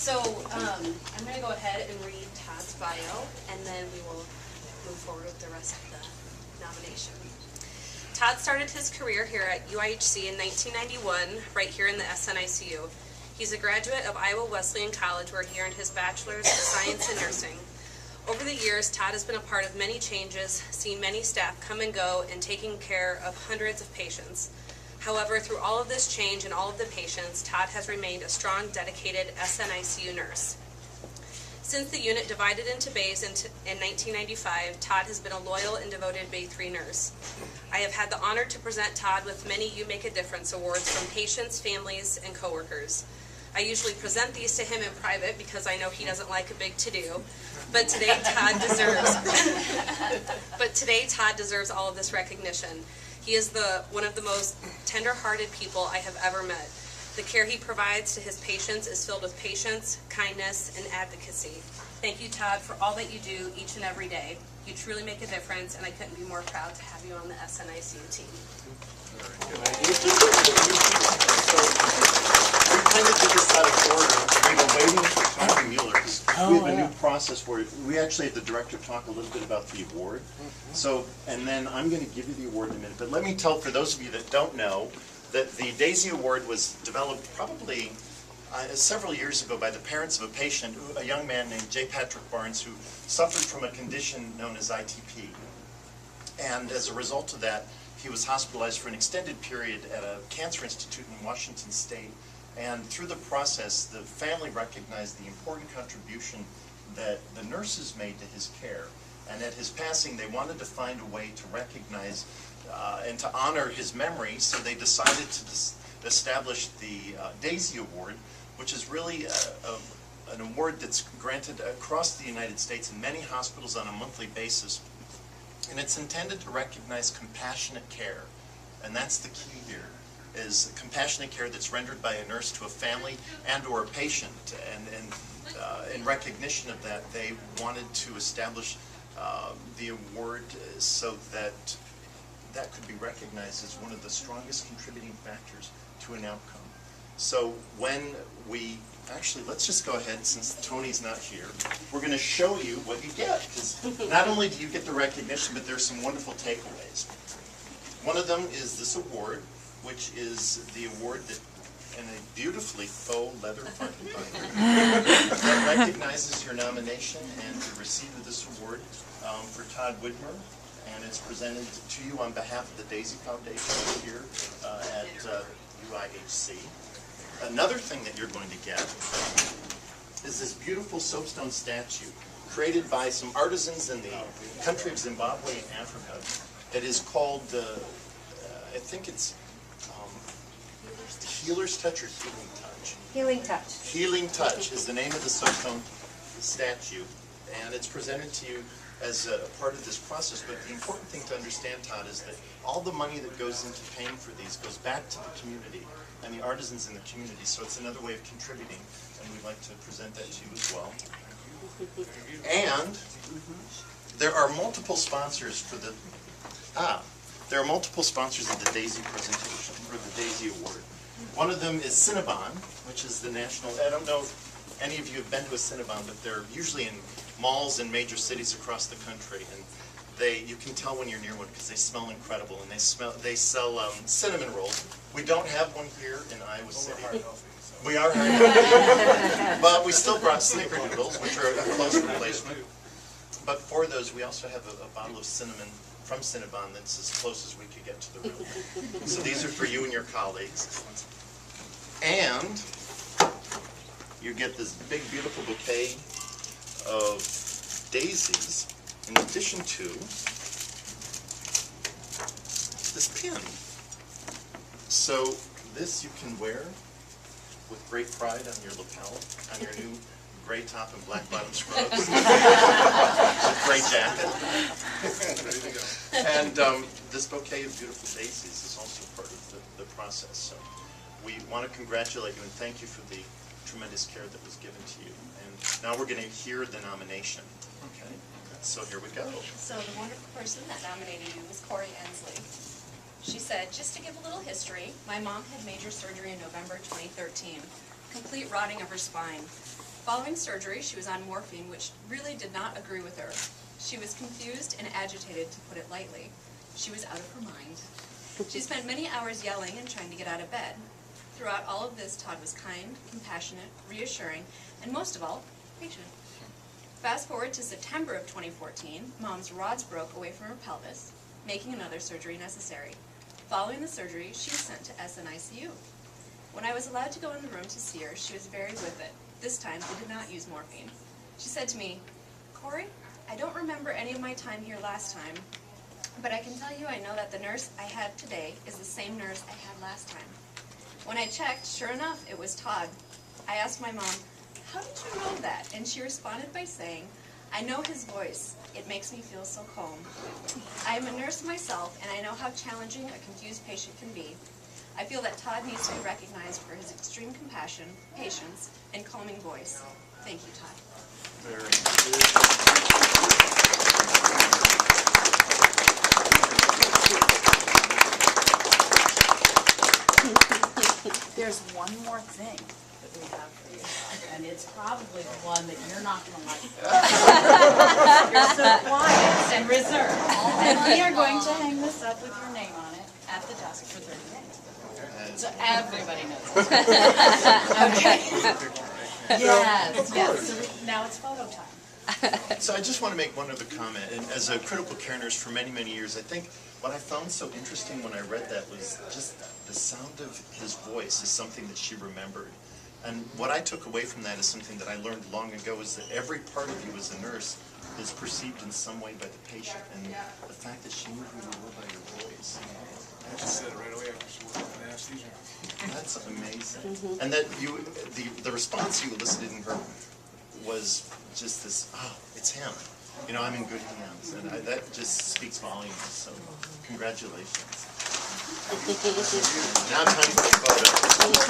So I'm going to go ahead and read Todd's bio, and then we will move forward with the rest of the nomination. Todd started his career here at UIHC in 1991, right here in the SNICU. He's a graduate of Iowa Wesleyan College, where he earned his bachelor's of science in nursing. Over the years, Todd has been a part of many changes, seen many staff come and go, and taking care of hundreds of patients. However, through all of this change and all of the patients, Todd has remained a strong, dedicated SNICU nurse. Since the unit divided into bays in 1995, Todd has been a loyal and devoted Bay 3 nurse. I have had the honor to present Todd with many You Make a Difference awards from patients, families, and coworkers. I usually present these to him in private because I know he doesn't like a big to-do, but today Todd deserves all of this recognition. He is one of the most tender-hearted people I have ever met. The care he provides to his patients is filled with patience, kindness, and advocacy. Thank you, Todd, for all that you do each and every day. You truly make a difference, and I couldn't be more proud to have you on the SNICU team. We kind of did this out of order. We were waiting for Tommy Mueller because we have a new process where we actually had the director talk a little bit about the award. So, and then I'm going to give you the award in a minute. But let me tell, for those of you that don't know, that the Daisy Award was developed probably several years ago by the parents of a patient, a young man named J. Patrick Barnes, who suffered from a condition known as ITP. And as a result of that, he was hospitalized for an extended period at a cancer institute in Washington State. And through the process, the family recognized the important contribution that the nurses made to his care. And at his passing, they wanted to find a way to recognize and to honor his memory, so they decided to establish the Daisy Award, which is really an award that's granted across the United States in many hospitals on a monthly basis. And it's intended to recognize compassionate care. And that's the key here, is compassionate care that's rendered by a nurse to a family and or a patient. And in recognition of that, they wanted to establish the award so that that could be recognized as one of the strongest contributing factors to an outcome. So when we, actually let's just go ahead, since Tony's not here, we're going to show you what you get, because not only do you get the recognition, but there's some wonderful takeaways. One of them is this award, which is the award that, in a beautifully faux leather front binder, that recognizes your nomination and the receipt of this award for Todd Widmer. And it's presented to you on behalf of the Daisy Foundation here at UIHC. Another thing that you're going to get is this beautiful soapstone statue created by some artisans in the country of Zimbabwe and Africa. It is called, I think it's Healer's Touch or Healing Touch? Healing Touch. Healing Touch is the name of the soapstone statue, and it's presented to you as a part of this process. But the important thing to understand, Todd, is that all the money that goes into paying for these goes back to the community and the artisans in the community. So it's another way of contributing, and we'd like to present that to you as well. And there are multiple sponsors for the there are multiple sponsors of the Daisy presentation, or the Daisy Award. One of them is Cinnabon, which is the national, I don't know if any of you have been to a Cinnabon, but they're usually in malls in major cities across the country, and you can tell when you're near one because they smell incredible, and they sell cinnamon rolls. We don't have one here in Iowa City. We are hard healthy, but we still brought Snickerdoodles, which are a close replacement. But for those, we also have a bottle of cinnamon from Cinnabon that's as close as we could get to the room. So these are for you and your colleagues. And you get this big, beautiful bouquet of daisies, in addition to this pin. So this you can wear with great pride on your lapel, on your new gray top and black bottom scrubs, with gray jacket. And this bouquet of beautiful daisies is also part of the process. So we want to congratulate you and thank you for the tremendous care that was given to you. And now we're going to hear the nomination. Okay, so here we go. So the wonderful person that nominated you was Corey Ensley. She said, just to give a little history, my mom had major surgery in November 2013, complete rotting of her spine. Following surgery, she was on morphine, which really did not agree with her. She was confused and agitated, to put it lightly. She was out of her mind. She spent many hours yelling and trying to get out of bed. Throughout all of this, Todd was kind, compassionate, reassuring, and most of all, patient. Fast forward to September of 2014, Mom's rods broke away from her pelvis, making another surgery necessary. Following the surgery, she was sent to SNICU. When I was allowed to go in the room to see her, she was very with it. This time, they did not use morphine. She said to me, "Corey, I don't remember any of my time here last time, but I can tell you I know that the nurse I have today is the same nurse I had last time." When I checked, sure enough, it was Todd. I asked my mom, "How did you know that?" And she responded by saying, "I know his voice. It makes me feel so calm." I am a nurse myself, and I know how challenging a confused patient can be. I feel that Todd needs to be recognized for his extreme compassion, patience, and calming voice. Thank you, Todd. Very There's one more thing that we have for you, Todd, and it's probably the one that you're not going to like. You're so quiet and reserved. And we are going to hang this up with your name on it at the desk for 30 days. So everybody knows. Okay. Yes, yes. So now it's photo time. So I just want to make one other comment. And as a critical care nurse for many, many years, I think what I found so interesting when I read that was just the sound of his voice is something that she remembered. And what I took away from that is something that I learned long ago, is that every part of you as a nurse is perceived in some way by the patient. And the fact that she knew who you were by your voice. I just said it right away after she worked with anesthesia. That's amazing. And that the response you elicited in her was just this, "Oh, it's him. You know, I'm in good hands." And that just speaks volumes. So congratulations. Now time for the photo.